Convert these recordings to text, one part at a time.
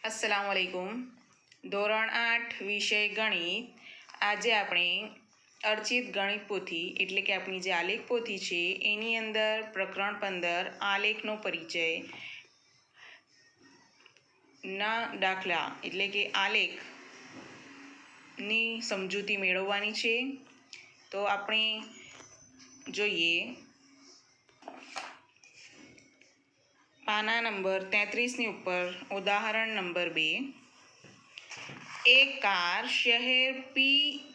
अस्सलाम वालेकुम। ધોરણ 8 વિષય ગણિત। આજે આપણે અર્ચિત ગણિત પોથી એટલે કે આપણી જે આલેખ પોથી છે એની અંદર પ્રકરણ 15 આલેખનો પરિચય ના દાખલા એટલે કે આલેખની સમજૂતી મેળવવાની છે। તો આપણે જોઈએ પાના નંબર 33ની ઉપર ઉદાહરણ નંબર 2। एक कार शहर पी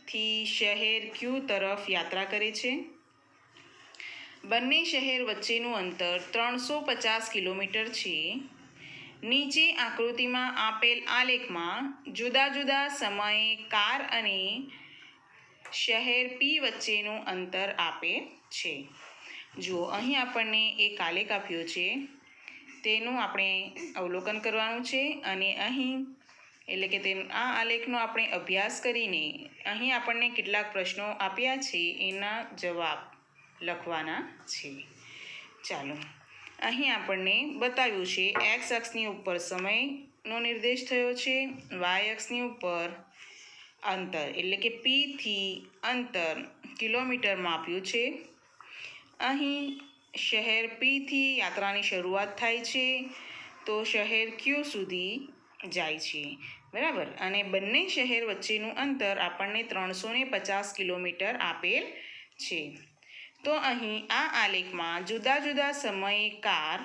थी शहर क्यू तरफ यात्रा करे छे। बन्ने शहर वच्चेनुं अंतर 350 किलोमीटर छे। नीचे आकृति में आपेल आलेख में जुदा जुदा समये कार अने शहर पी वच्चेनुं अंतर आपे छे। जुओ अहीं आपणे एक आलेख आप्यो छे तेनुं आपणे अवलोकन करवानुं छे अने अहीं એટલે કે તે આ આલેખનો આપણે અભ્યાસ કરીને અહીં આપણને કેટલાક પ્રશ્નો આપ્યા છે એના જવાબ લખવાના છે। ચાલો અહીં આપણને બતાવ્યું છે એક્સ અક્ષની ઉપર સમયનો નિર્દેશ થયો છે, વાય અક્ષની ઉપર અંતર એટલે કે પીથી અંતર કિલોમીટરમાં આપ્યું છે। અહીં શહેર પીથી યાત્રાની શરૂઆત થાય છે તો શહેર ક્યુ સુધી જાય છે, બરાબર। અને બંને શહેર વચ્ચેનું અંતર આપણને 350 કિલોમીટર આપેલ છે। તો અહીં આ આલેખમાં જુદા જુદા સમયે કાર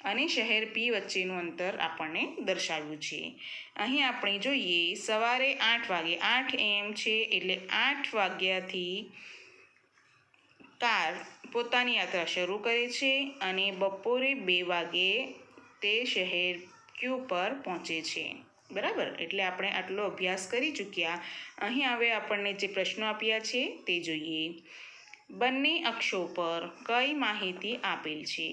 અને શહેર પી વચ્ચેનું અંતર આપણને દર્શાવ્યું છે। અહીં આપણે જોઈએ સવારે 8 વાગે 8 AM છે એટલે 8 વાગ્યાથી કાર પોતાની યાત્રા શરૂ કરે છે અને બપોરે 2 વાગે તે શહેર ક્યુ પર પહોંચે છે, બરાબર। એટલે આપણે આટલો અભ્યાસ કરી ચૂક્યા। અહીં હવે આપણને જે પ્રશ્નો આપ્યા છે તે જોઈએ। બંને અક્ષો પર કઈ માહિતી આપેલ છે?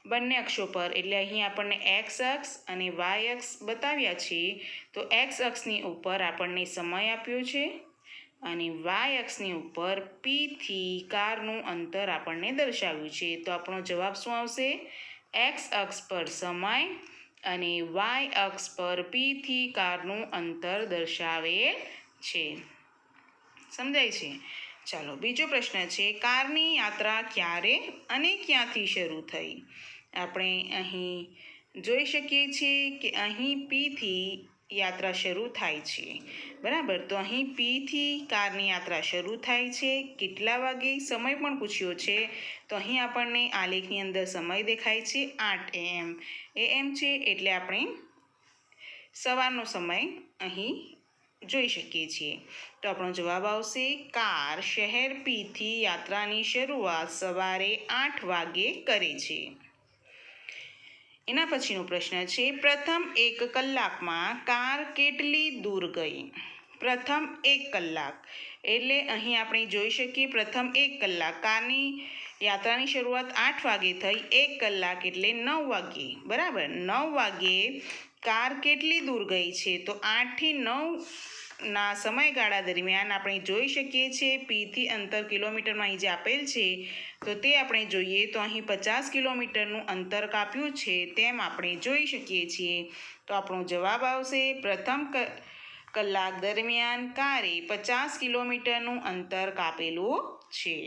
બંને અક્ષો પર એટલે અહીં આપણને એક્સ અક્ષ અને વાય અક્ષ બતાવ્યા છે। તો એક્સ અક્ષની ઉપર આપણને સમય આપ્યો છે અને વાય અક્ષની ઉપર પીથી કારનું અંતર આપણને દર્શાવ્યું છે। તો આપણો જવાબ શું આવશે? એક્સ અક્ષ પર સમય અને વાય અક્ષ પર પીથી કારનું અંતર દર્શાવેલ છે। સમજાય છે? ચાલો બીજો પ્રશ્ન છે કારની યાત્રા ક્યારે અને ક્યાંથી શરૂ થઈ? આપણે અહીં જોઈ શકીએ છીએ કે અહીં પીથી યાત્રા શરૂ થાય છે, બરાબર। તો અહીં પીથી કારની યાત્રા શરૂ થાય છે। કેટલા વાગે? સમય પણ પૂછ્યો છે તો અહીં આપણને આલેખની અંદર સમય દેખાય છે 8 AM AM છે એટલે આપણે સવારનો સમય અહીં જોઈ શકીએ છીએ। તો આપણો જવાબ આવશે કાર શહેર પીથી યાત્રાની શરૂઆત સવારે 8 વાગે કરે છે। એના પછીનો પ્રશ્ન છે પ્રથમ 1 કલાકમાં કાર કેટલી દૂર ગઈ? પ્રથમ 1 કલાક એટલે અહીં આપણે જોઈ શકીએ પ્રથમ 1 કલાક કારની યાત્રાની શરૂઆત 8 વાગે થઈ, 1 કલાક એટલે 9 વાગે, બરાબર। 9 વાગે કાર કેટલી દૂર ગઈ છે? તો 8 થી 9ના સમયગાળા દરમિયાન આપણે જોઈ શકીએ છીએ પીથી અંતર કિલોમીટરમાં અહીં જે આપેલ છે તો તે આપણે જોઈએ તો અહીં 50 કિલોમીટરનું અંતર કાપ્યું છે તેમ આપણે જોઈ શકીએ છીએ। તો આપણો જવાબ આવશે પ્રથમ કલાક દરમિયાન કારે 50 કિલોમીટરનું અંતર કાપેલું છે।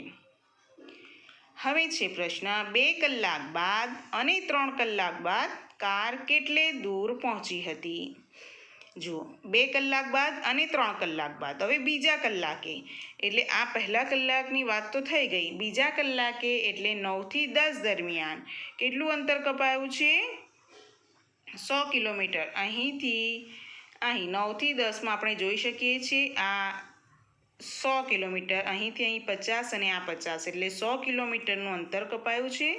હવે છે પ્રશ્ન 2 કલાક બાદ અને 3 કલાક બાદ કાર કેટલે દૂર પહોંચી હતી? જુઓ 2 કલાક બાદ અને 3 કલાક બાદ હવે બીજા કલાકે એટલે આ પહેલા કલાકની વાત તો થઈ ગઈ, બીજા કલાકે એટલે 9 થી 10 દરમિયાન કેટલું અંતર કપાયું છે? 100 કિલોમીટર। અહીંથી અહીં 9 થી 10માં આપણે જોઈ શકીએ છીએ આ 100 કિલોમીટર, અહીંથી અહીં 50 અને આ 50 એટલે 100 કિલોમીટરનું અંતર કપાયું છે।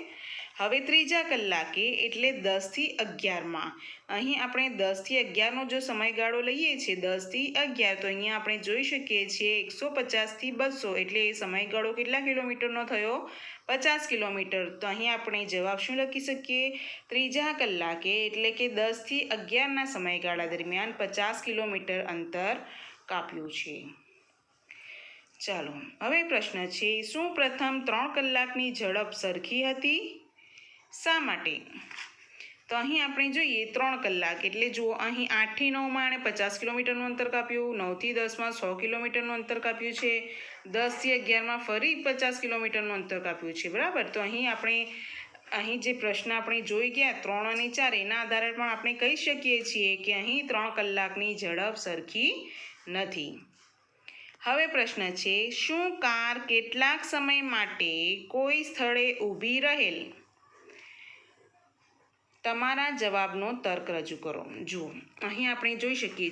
હવે ત્રીજા કલાકે એટલે 10 થી 11માં અહીં આપણે 10 થી 11નો જો સમયગાળો લઈએ છીએ 10 થી 11 તો અહીંયા આપણે જોઈ શકીએ છીએ 150 થી 200 એટલે એ સમયગાળો કેટલા કિલોમીટરનો થયો? 50 કિલોમીટર। તો અહીં આપણે જવાબ શું લખી શકીએ? ત્રીજા કલાકે એટલે કે 10 થી 11ના સમયગાળા દરમિયાન 50 કિલોમીટર અંતર કાપ્યું છે। ચાલો હવે પ્રશ્ન છે શું પ્રથમ 3 કલાકની ઝડપ સરખી હતી? શા માટે? તો અહીં આપણે જોઈએ 3 કલાક એટલે જુઓ અહીં 8 થી 9માં એણે 50 કિલોમીટરનું અંતર કાપ્યું, 9 થી 10માં 100 કિલોમીટરનું અંતર કાપ્યું છે, 10 થી 11માં ફરી 50 કિલોમીટરનું અંતર કાપ્યું છે, બરાબર. તો અહીં જે પ્રશ્ન આપણે જોઈ ગયા 3 અને 4 એના આધારે પણ આપણે કહી શકીએ છીએ કે અહીં 3 કલાકની ઝડપ સરખી નથી. હવે પ્રશ્ન છે, શું કાર કેટલાક સમય માટે કોઈ સ્થળે ઊભી રહેલ? તમારા જવાબનો તર્ક રજૂ કરો. જુઓ અહીં આપણે જોઈ શકીએ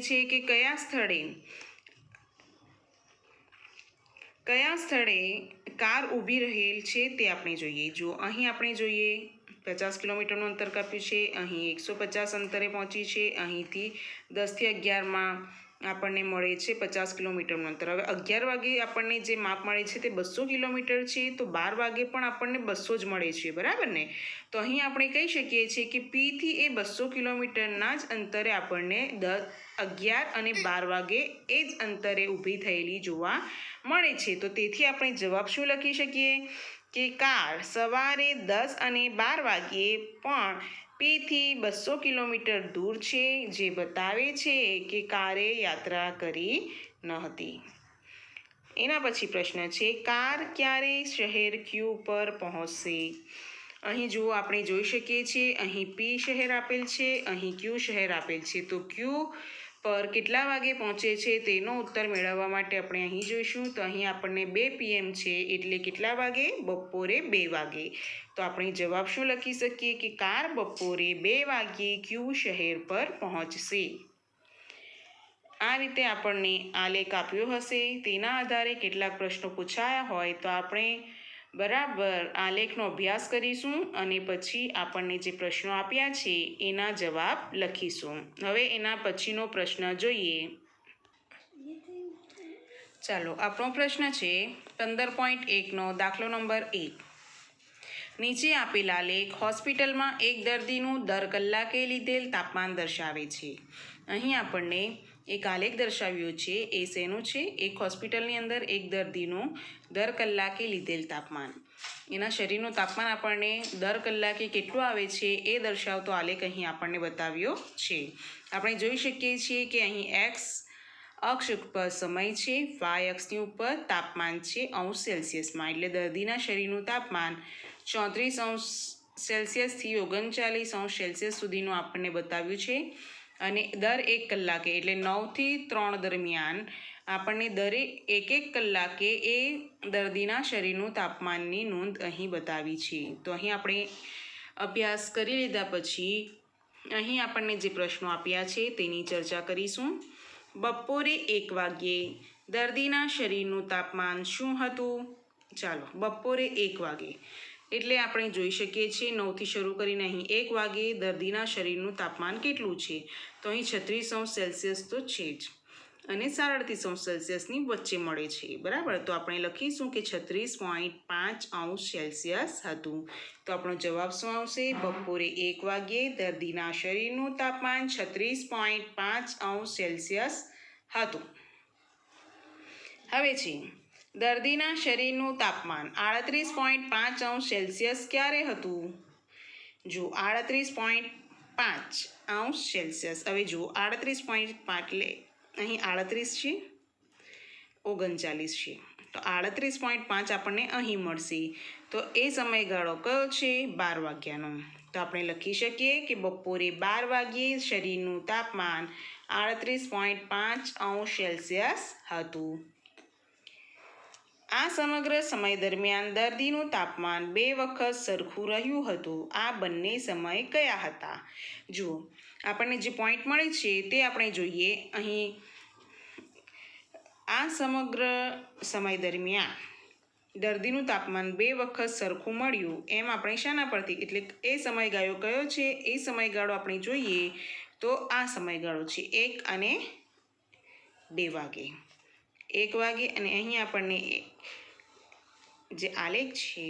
છીએ કે કયા સ્થળે કાર ઊભી રહેલ છે તે આપણે જોઈએ. જો અહીં આપણે જોઈએ 50 કિલોમીટરનું અંતર કાપ્યું છે, અહીં 150 અંતરે પહોંચી છે, અહીંથી 10 થી 11માં આપણને મળે છે 50 કિલોમીટરનું અંતર. હવે 11 વાગે આપણને જે માપ મળે છે તે 200 કિલોમીટર છે, તો 12 વાગે પણ આપણને 200 જ મળે છે, બરાબર ને. તો અહીં આપણે કહી શકીએ છીએ કે પીથી એ 200 કિલોમીટરના જ અંતરે આપણને 11 અને 12 વાગે એ જ અંતરે ઊભી થયેલી જોવા મળે છે. તો તેથી આપણે જવાબ શું લખી શકીએ કે કાર સવારે 10 અને 12 વાગ્યે પણ પીથી 200 કિલોમીટર દૂર છે, જે બતાવે છે કે કારે યાત્રા કરી ન હતી. એના પછી પ્રશ્ન છે, કાર ક્યારે શહેર ક્યુ પર પહોંચશે? અહીં જુઓ આપણે જોઈ શકીએ છીએ અહીં પી શહેર આપેલ છે, અહીં ક્યુ શહેર આપેલ છે. તો ક્યુ પર કેટલા વાગે પહોંચે છે તેનો ઉત્તર મેળવવા માટે આપણે અહીં જોઈશું. તો અહીં આપણને 2 PM છે એટલે કેટલા વાગે? બપોરે 2 વાગે. તો આપણે જવાબ શું લખી શકીએ કે કાર બપોરે 2 વાગ્યે ક્યુ શહેર પર પહોંચશે. આ રીતે આપણને આલેખ આપ્યો હશે, તેના આધારે કેટલાક પ્રશ્નો પૂછાયા હોય તો આપણે બરાબર આલેખનો અભ્યાસ કરીશું અને પછી આપણને જે પ્રશ્નો આપ્યા છે એના જવાબ લખીશું. હવે એના પછીનો પ્રશ્ન જોઈએ. ચાલો, આપણો પ્રશ્ન છે 15.1નો દાખલો નંબર 1. નીચે આપેલ આલેખ હોસ્પિટલમાં એક દર્દીનું દર કલાકે લીધેલ તાપમાન દર્શાવે છે. અહીં આપણને એક આલેખ દર્શાવ્યો છે. એ શેનું છે? એક હોસ્પિટલની અંદર એક દર્દીનું દર કલાકે લીધેલ તાપમાન, એના શરીરનું તાપમાન આપણને દર કલાકે કેટલું આવે છે એ દર્શાવતો આલેખ અહીં આપણને બતાવ્યો છે. આપણે જોઈ શકીએ છીએ કે અહીં એક્સ અક્ષ ઉપર સમય છે, વાય અક્ષની ઉપર તાપમાન છે અંશ સેલ્સિયસમાં. એટલે દર્દીના શરીરનું તાપમાન 34°C થી 39°C સુધીનું આપણને બતાવ્યું છે. અને દર 1 કલાકે એટલે 9 થી 3 દરમિયાન આપણને દરેક 1 કલાકે એ દર્દીના શરીરનું તાપમાનની નોંધ અહીં બતાવી છે. તો અહીં આપણે અભ્યાસ કરી લીધા પછી અહીં આપણને જે પ્રશ્નો આપ્યા છે તેની ચર્ચા કરીશું. બપોરે 1 વાગ્યે દર્દીના શરીરનું તાપમાન શું હતું? ચાલો, બપોરે 1 વાગે એટલે આપણે જોઈ શકીએ છીએ 9થી શરૂ કરીને અહીં 1 વાગે દર્દીના શરીરનું તાપમાન કેટલું છે? તો અહીં 36°C તો છે જ અને 37°C વચ્ચે મળે છે, બરાબર. તો આપણે લખીશું કે 36.5°C હતું. તો આપણો જવાબ શું આવશે? બપોરે 1 વાગ્યે દર્દીના શરીરનું તાપમાન 36.5°C હતું. હવે છે દર્દીના શરીરનું તાપમાન 38.5°C ક્યારે હતું? જો 38.5°C. હવે જુઓ 38.5 એટલે અહીં 38 છે, 39 છે, તો 38.5 આપણને અહીં મળશે. તો એ સમયગાળો કયો છે? 12 વાગ્યાનો. તો આપણે લખી શકીએ કે બપોરે 12 વાગ્યે શરીરનું તાપમાન 38.5°C હતું. આ સમગ્ર સમય દરમિયાન દર્દીનું તાપમાન 2 વખત સરખું રહ્યું હતું. આ બંને સમય કયા હતા? જુઓ આપણને જે પોઈન્ટ મળે છે તે આપણે જોઈએ. અહીં આ સમગ્ર સમય દરમિયાન દર્દીનું તાપમાન 2 વખત સરખું મળ્યું એમ આપણે શાના પરથી, એટલે એ સમયગાળો કયો છે? એ સમયગાળો આપણે જોઈએ તો આ સમયગાળો છે 1 અને 2 વાગે. 1 વાગે અને અહીં આપણને જે આલેખ છે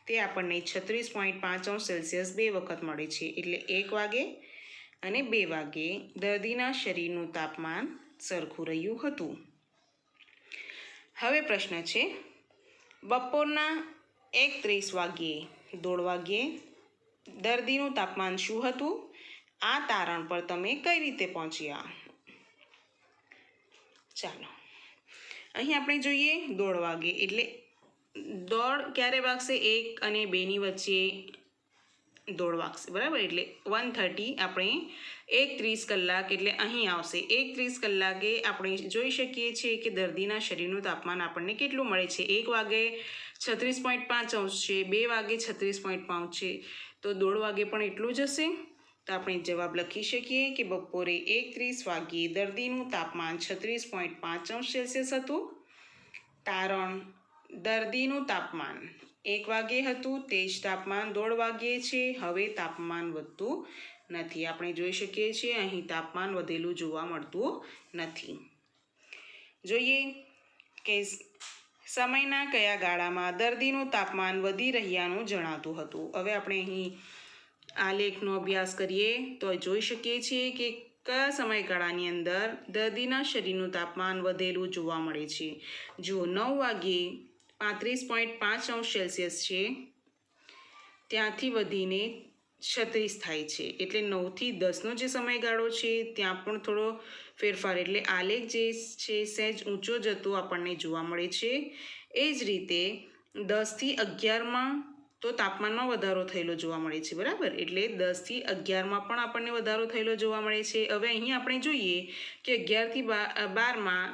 તે આપણને 36.5°C 2 વખત મળે છે. એટલે 1 વાગે અને 2 વાગે દર્દીના શરીરનું તાપમાન સરખું રહ્યું હતું. હવે પ્રશ્ન છે બપોરના 1:30 વાગ્યે દોઢ વાગ્યે દર્દીનું તાપમાન શું હતું? આ તારણ પર તમે કઈ રીતે પહોંચ્યા? ચાલો અહીં આપણે જોઈએ દોઢ વાગે એટલે દોઢ ક્યારે વાગશે? 1 અને 2ની વચ્ચે દોઢ વાગશે, બરાબર. એટલે 1:30 આપણે 1:30 કલાક એટલે અહીં આવશે. 1:30 કલાકે આપણે જોઈ શકીએ છીએ કે દર્દીના શરીરનું તાપમાન આપણને કેટલું મળે છે? 1 વાગે 36.5 અંશ છે, 2 વાગે 36.5 છે, તો દોઢ વાગે પણ એટલું જ હશે. તો આપણે જવાબ લખી શકીએ કે બપોરે 1:30 વાગ્યે દર્દીનું તાપમાન 36.5 અંશ સેલ્સિયસ હતું. તારણ: દર્દીનું તાપમાન 1 વાગ્યે હતું, તે જ તાપમાન દોઢ વાગ્યે છે. હવે તાપમાન વધતું નથી. આપણે જોઈ શકીએ છીએ અહીં તાપમાન વધેલું જોવા મળતું નથી. જોઈએ કે સમયના કયા ગાળામાં દર્દીનું તાપમાન વધી રહ્યાનું જણાતું હતું. હવે આપણે અહીં આલેખનો અભ્યાસ કરીએ તો જોઈ શકીએ છીએ કે કયા સમયગાળાની અંદર દર્દીના શરીરનું તાપમાન વધેલું જોવા મળે છે. જો 9 વાગ્યે 35.5 અંશ સેલ્સિયસ છે, ત્યાંથી વધીને 36 થાય છે. એટલે 9થી 10નો જે સમયગાળો છે ત્યાં પણ થોડો ફેરફાર, એટલે આલેખ જે છે સહેજ ઊંચો જતો આપણને જોવા મળે છે. એ જ રીતે 10થી 11માં તો તાપમાનમાં વધારો થયેલો જોવા મળે છે, બરાબર. એટલે 10થી 11માં પણ આપણને વધારો થયેલો જોવા મળે છે. હવે અહીં આપણે જોઈએ કે 11થી 12માં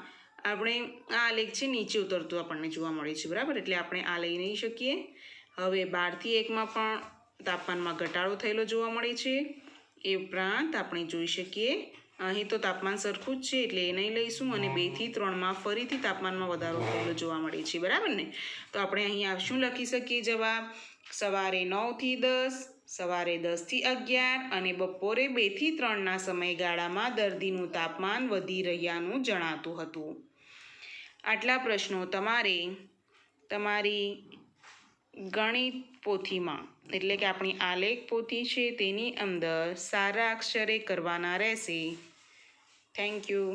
આપણે આ આલેખ છે નીચે ઉતરતું આપણને જોવા મળે છે, બરાબર. એટલે આપણે આ લઈ નહીં શકીએ. હવે 12થી 1માં પણ તાપમાનમાં ઘટાડો થયેલો જોવા મળે છે. એ ઉપરાંત આપણે જોઈ શકીએ અહીં તો તાપમાન સરખું જ છે એટલે એ નહીં લઈશું. અને 2થી 3માં ફરીથી તાપમાનમાં વધારો થયેલો જોવા મળે છે, બરાબર ને. તો આપણે અહીં શું લખી શકીએ જવાબ? સવારે 9થી 10, સવારે 10થી 11 અને બપોરે 2થી 3ના સમયગાળામાં દર્દીનું તાપમાન વધી રહ્યાનું જણાતું હતું. આટલા પ્રશ્નો તમારે તમારી ગણિત પોથીમાં, એટલે કે આપણી આલેખ પોથી છે તેની અંદર સારા અક્ષરે કરવાના રહેશે. Thank you.